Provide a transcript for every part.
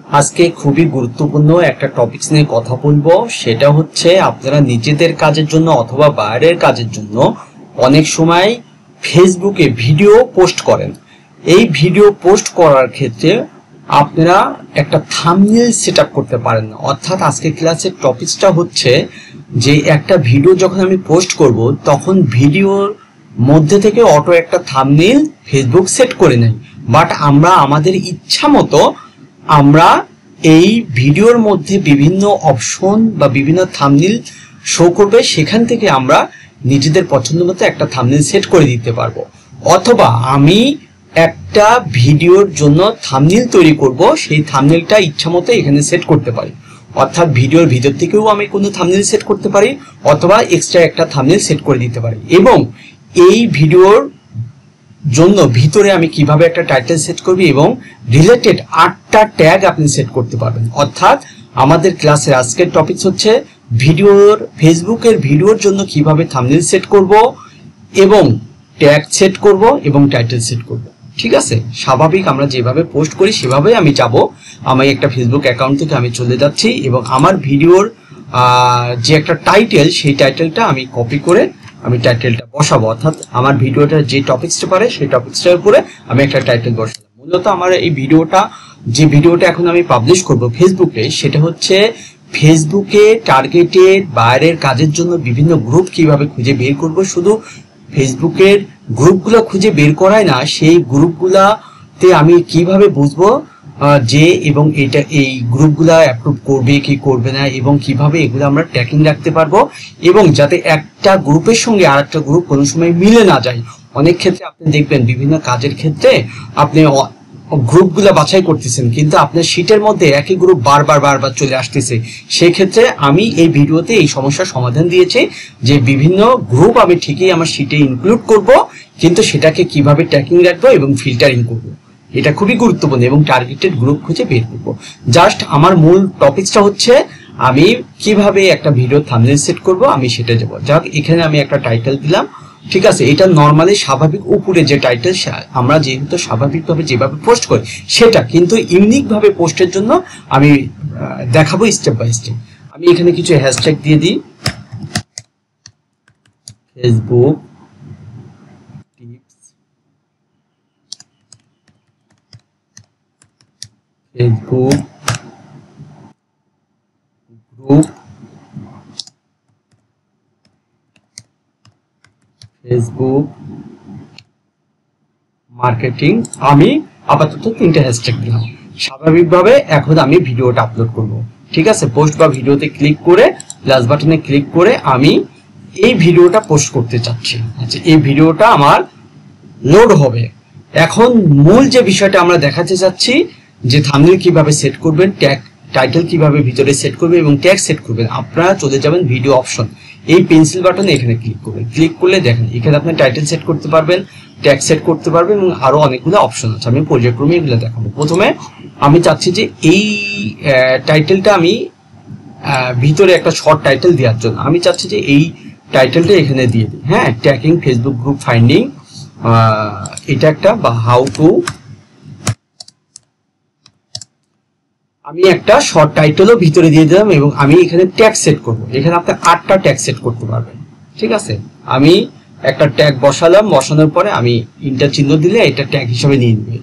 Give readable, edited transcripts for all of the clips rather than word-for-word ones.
আজকে খুবই গুরুত্বপূর্ণ একটা টপিকস নিয়ে কথা বলবো। সেটা হচ্ছে আপনারা নিজেদের কাজের জন্য অথবা বাইরের কাজের জন্য অনেক সময় ফেসবুকে ভিডিও পোস্ট করেন। এই ভিডিও পোস্ট করার ক্ষেত্রে আপনারা একটা থাম্বনেল সেট আপ করতে পারেন না। অর্থাৎ আজকে ক্লাসের টপিকসটা হচ্ছে যে একটা ভিডিও যখন আমি পোস্ট করব তখন ভিডিওর মধ্যে থেকে অটো একটা থাম্বনেল ফেসবুক সেট করে নেয়, বাট আমরা আমাদের ইচ্ছা মতো আমরা এই ভিডিওর মধ্যে বিভিন্ন অপশন বা বিভিন্ন থাম্বনেল শো করবে, সেখান থেকে আমরা নিজেদের পছন্দ মতো একটা থাম্বনেল সেট করে দিতে পারবো। অথবা আমি একটা ভিডিওর জন্য থাম্বনেল তৈরি করব, সেই থাম্বনেলটা ইচ্ছা মতো এখানে সেট করতে পারি। অর্থাৎ ভিডিওর ভিতর থেকেও আমি কোনো থাম্বনেল সেট করতে পারি অথবা এক্সট্রা একটা থাম্বনেল সেট করে দিতে পারি। এবং এই ভিডিওর জন্য ভিতরে আমি কিভাবে একটা টাইটেল সেট করব এবং রিলেটেড 8টা ট্যাগ আপনি সেট করতে পারবেন। অর্থাৎ আমাদের ক্লাসের আজকের টপিক হচ্ছে ফেসবুকের ভিডিওর জন্য কিভাবে থাম্বনেল সেট করব এবং ট্যাগ সেট করব এবং টাইটেল সেট করব। ঠিক আছে, স্বাভাবিক আমরা যেভাবে পোস্ট করি সেভাবেই আমি যাব। আমি একটা ফেসবুক অ্যাকাউন্ট থেকে আমি চলে যাচ্ছি এবং আমার ভিডিওর যে একটা টাইটেল, সেই টাইটেলটা আমি কপি করে আমি টাইটেলটা বসাবো। অর্থাৎ আমার ভিডিওটা যে টপিকসটা পারে সেই টপিকসটার উপরে আমি একটা টাইটেল বসাবো। মূলত আমার এই ভিডিওটা এখন আমি পাবলিশ করব ফেসবুকে, সেটা হচ্ছে ফেসবুকে টার্গেটেড বাইরের কাজের জন্য বিভিন্ন গ্রুপ কিভাবে খুঁজে বের করব। শুধু ফেসবুকের গ্রুপগুলো খুঁজে বের করায় না, সেই গ্রুপগুলাতে আমি কিভাবে বুঝবো যে এবং এই গ্রুপগুলা অ্যাপ্রুভ করবে কি করবে না, এবং কিভাবে এগুলো আমরা ট্র্যাকিং রাখতে পারবো এবং যাতে একটা গ্রুপের সঙ্গে আর একটা গ্রুপ কোনো সময় মিলে না যায়। অনেক ক্ষেত্রে আপনি দেখবেন বিভিন্ন কাজের ক্ষেত্রে আপনি গ্রুপগুলো বাছাই করতেছেন, কিন্তু আপনার শীটের মধ্যে একই গ্রুপ বারবার চলে আসতেছে। সেই ক্ষেত্রে আমি এই ভিডিওতে এই সমস্যার সমাধান দিয়েছি যে বিভিন্ন গ্রুপ আমি ঠিকই আমার শীটে ইনক্লুড করব, কিন্তু সেটাকে কিভাবে ট্র্যাকিং রাখবো এবং ফিল্টারিং করবো, এটা খুবই গুরুত্বপূর্ণ, এবং টার্গেটেড গ্রুপ খুঁজে বের করবো। জাস্ট আমার মূল টপিকসটা হচ্ছে আমি কিভাবে একটা ভিডিও থাম্বনেল সেট করব, আমি সেটা যাব। যাক, এখানে আমি একটা টাইটেল দিলাম। ঠিক আছে, এটা নর্মালি স্বাভাবিক উপরে যে টাইটেল আমরা যেহেতু স্বাভাবিকভাবে যেভাবে পোস্ট করি সেটা, কিন্তু ইউনিক ভাবে পোস্টের জন্য আমি দেখাবো স্টেপ বাই স্টেপ। আমি এখানে কিছু হ্যাশট্যাগ দিয়ে দিই, Facebook tips, Facebook group, Facebook marketing. আমি আপাতত 3টে হ্যাশট্যাগ দিলাম। স্বাভাবিকভাবে এখন আমি ভিডিওটা আপলোড করব। ঠিক আছে, পোস্ট বা ভিডিওতে ক্লিক করে প্লাস বাটনে ক্লিক করে আমি এই ভিডিওটা পোস্ট করতে চাচ্ছি। আচ্ছা, এই ভিডিওটা আমার লোড হবে। এখন মূল যে বিষয়টা আমরা দেখাতে চাচ্ছি যে থাম্বনেল কিভাবে সেট করবেন, ট্যাগ টাইটেল কিভাবে ভিতরে সেট করবেন এবং ট্যাগ সেট করবেন। আপনারা চলে যাবেন ভিডিও অপশন, এই পেন্সিল বাটনে এখানে ক্লিক করবেন। ক্লিক করলে দেখেন এখানে আপনি টাইটেল সেট করতে পারবেন, ট্যাগ সেট করতে পারবেন এবং আরো অনেকগুলো অপশন আছে। আমি পর্যায়ক্রমে এগুলো দেখাবো। প্রথমে আমি চাচ্ছি যে এই টাইটেলটা আমি ভিতরে একটা শর্ট টাইটেল দেওয়ার জন্য আমি চাচ্ছি যে এই টাইটেলটা এখানে দিয়ে দিই। হ্যাঁ, ট্র্যাকিং ফেসবুক গ্রুপ ফাইন্ডিং, এটা একটা, বা হাউ টু। আমি একটা শর্ট টাইটেলও ভিতরে দিয়ে দিলাম এবং আমি এখানে ট্যাগ সেট করব। এখানে আপনি 8টা ট্যাগ সেট করতে পারবেন। ঠিক আছে, আমি একটা ট্যাগ বসালাম, বসানোর পরে আমি ইন্টার চিহ্ন দিলে এটা ট্যাগ হিসেবে নিয়ে নেবে।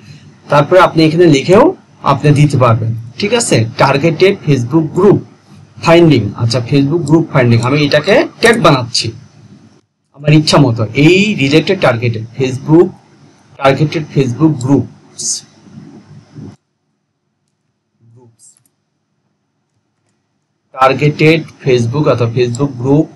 তারপরে আপনি এখানে লিখেও আপনি দিতে পারবেন। ঠিক আছে, টার্গেটেড ফেসবুক গ্রুপ ফাইন্ডিং। আচ্ছা, ফেসবুক গ্রুপ ফাইন্ডিং, আমি এটাকে ট্যাগ বানাচ্ছি আমার ইচ্ছা মতো। এই related targeted Facebook groups, targeted Facebook অথবা ফেসবুক গ্রুপস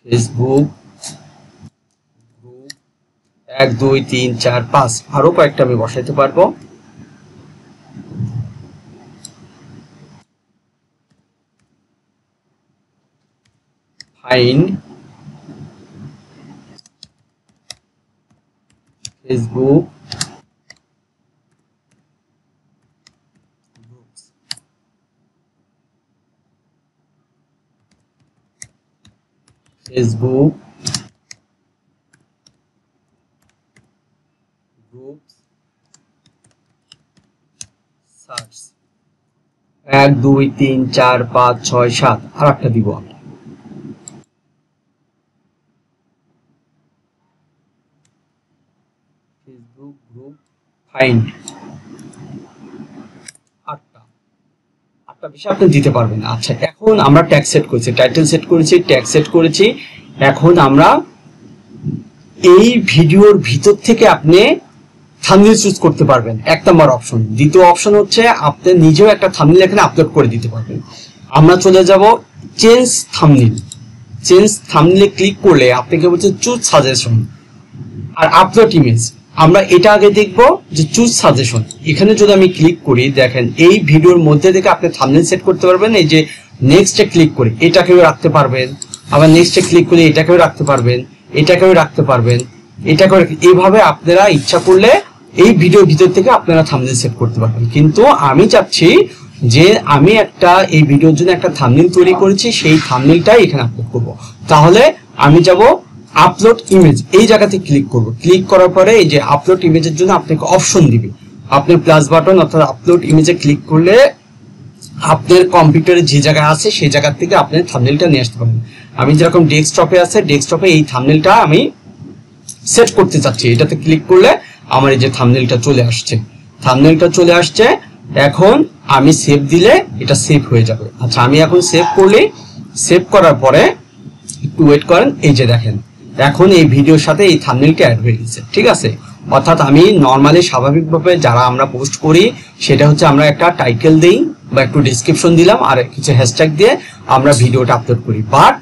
ফেসবুক গ্রুপ 1 2 3 4 5, আরো কয়েকটা আমি বসাইতে পারবো। Find Facebook groups. Facebook group search 1 2 3 4 5 6 7 আর একটা দিব আমরা ফেসবুক গ্রুপ ফাইন্ড আটটা বিষয় আপনি দিতে পারবেন। আচ্ছা, এখন আমরা ট্যাগ সেট করেছি, টাইটেল সেট করেছি, ট্যাগ সেট করেছি। এখন আমরা এই ভিডিওর ভিতর থেকে আপনি থাম্বনেল চুজ করতে পারবেন, 1 নম্বর অপশন। দ্বিতীয় অপশন হচ্ছে আপনি নিজেও একটা থাম্বনেল এখানে আপলোড করে দিতে পারবেন। আমরা চলে যাব চেঞ্জ থাম্বনেল। চেঞ্জ থাম্বনেলে ক্লিক করলে আপনাকে বলছে চুজ সাজেশন আর আপলোড ইমেজ। আমরা এটা আগে দেখব যে চুজ সাজেশন। এখানে যদি আমি ক্লিক করি, দেখেন এই ভিডিওর মধ্যে থেকে আপনি থাম্বনেল সেট করতে পারবেন। এই যে নেক্সটে ক্লিক করে এটাকেও রাখতে পারবেন, আবার নেক্সটে ক্লিক করে এটাকেও রাখতে পারবেন, এটাকেও রাখতে পারবেন, এটাকেও। এইভাবে আপনারা ইচ্ছা করলে এই ভিডিওর ভিতর থেকে আপনারা থাম্বনেল সেট করতে পারবেন। কিন্তু আমি চাচ্ছি যে আমি এই ভিডিওর জন্য একটা থাম্বনেল তৈরি করেছি, সেই থাম্বনেলটাই এখানে আপলোড করব। তাহলে আমি যাব আপলোড ইমেজ, এই জায়গাতে ক্লিক করব। ক্লিক করার পরে এই যে আপলোড ইমেজের জন্য আপনাকে অপশন দিবে। আপনি প্লাস বাটন অর্থাৎ আপলোড ইমেজে ক্লিক করলে আপনার কম্পিউটারে যে জায়গায় আছে সেই জায়গা থেকে আপনি থাম্বনেলটা নিয়ে আসতে পারবেন। আমি যেরকম ডেস্কটপে আছে, ডেস্কটপে এই থাম্বনেলটা আমি সেট করতে চাচ্ছি। এটাতে ক্লিক করলে আমার এই যে থাম্বনেলটা চলে আসছে, থাম্বনেলটা চলে আসছে। এখন আমি সেভ দিলে এটা সেভ হয়ে যাবে। আচ্ছা, আমি এখন সেভ করলে, সেভ করার পরে একটু ওয়েট করেন। এই যে দেখেন এখন এই ভিডিওর সাথে এই থাম্বনেলটা অ্যাড হয়ে গেছে, ঠিক আছে। অর্থাৎ আমি নর্মালি স্বাভাবিকভাবে যারা আমরা পোস্ট করি সেটা হচ্ছে আমরা একটা টাইটেল দেই বা একটু ডেসক্রিপশন দিলাম আর কিছু হ্যাশট্যাগ দিয়ে আমরা ভিডিওটা আপলোড করি। বাট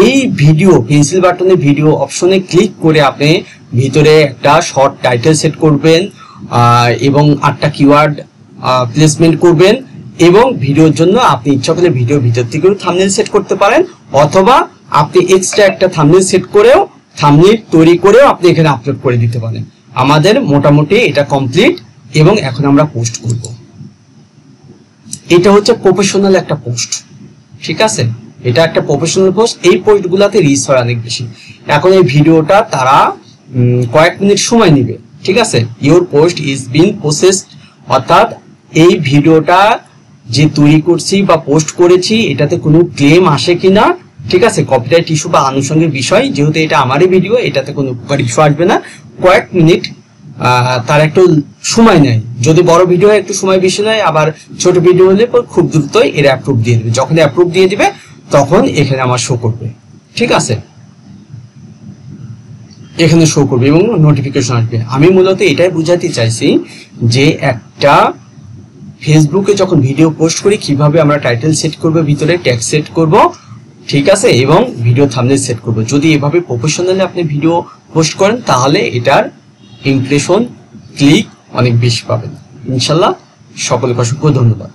এই ভিডিও পেন্সিল বাটনে ভিডিও অপশনে ক্লিক করে আপনি ভিতরে একটা শর্ট টাইটেল সেট করবেন এবং 8টা কিওয়ার্ড প্লেসমেন্ট করবেন। এবং ভিডিওর জন্য আপনি ইচ্ছা করলে ভিডিওর ভিতর থেকেও থাম্বনেল সেট করতে পারেন, অথবা আপনি এক্সট্রা একটা থাম্বনেল সেট করেও থাম্বনেল তৈরি করেও আপনি এখানে আপলোড করে দিতে পারেন। আমাদের মোটামুটি এটা কমপ্লিট এবং এখন আমরা পোস্ট করব। এটা হচ্ছে প্রফেশনাল একটা পোস্ট, ঠিক আছে। এটা একটা প্রফেশনাল পোস্ট। এই পোস্টগুলোতে রিচ হয় অনেক বেশি। এখন এই ভিডিওটা তারা কয়েক মিনিট সময় নেবে, ঠিক আছে। Your post is being processed, অর্থাৎ এই ভিডিওটা যে তৈরি করছি বা পোস্ট করেছি এটাতে কোনো ক্লেম আসে কিনা, ঠিক আছে। কপিরাইট ইস্যু বা আনুষঙ্গিক বিষয়, যেহেতু এটা আমারই ভিডিও, এটাতে কোনো ইস্যু আসবে না। কয়েক মিনিট তার একটু সময় নেয়। যদি বড় ভিডিও একটু সময় বেশি নেয়, আবার ছোট ভিডিও হলে খুব দ্রুতই এর অ্যাপ্রুভ দিয়ে দেবে। যখন অ্যাপ্রুভ দিয়ে দিবে তখন এখানে আমার শো করবে, ঠিক আছে। এখানে শো করবে এবং নোটিফিকেশন আসবে। আমি মূলত এটাই বুঝাতে চাইছি যে একটা ফেসবুকে যখন ভিডিও পোস্ট করি কিভাবে আমরা টাইটেল সেট করব, ভিতরে ট্যাগ সেট করব, ঠিক আছে, এবং ভিডিও থাম্বনেল সেট করব। যদি এভাবে প্রফেশনালি আপনি ভিডিও পোস্ট করেন তাহলে এটার ইমপ্রেশন, ক্লিক অনেক বেশি পাবেন ইনশাল্লাহ। সকলকে অসংখ্য ধন্যবাদ।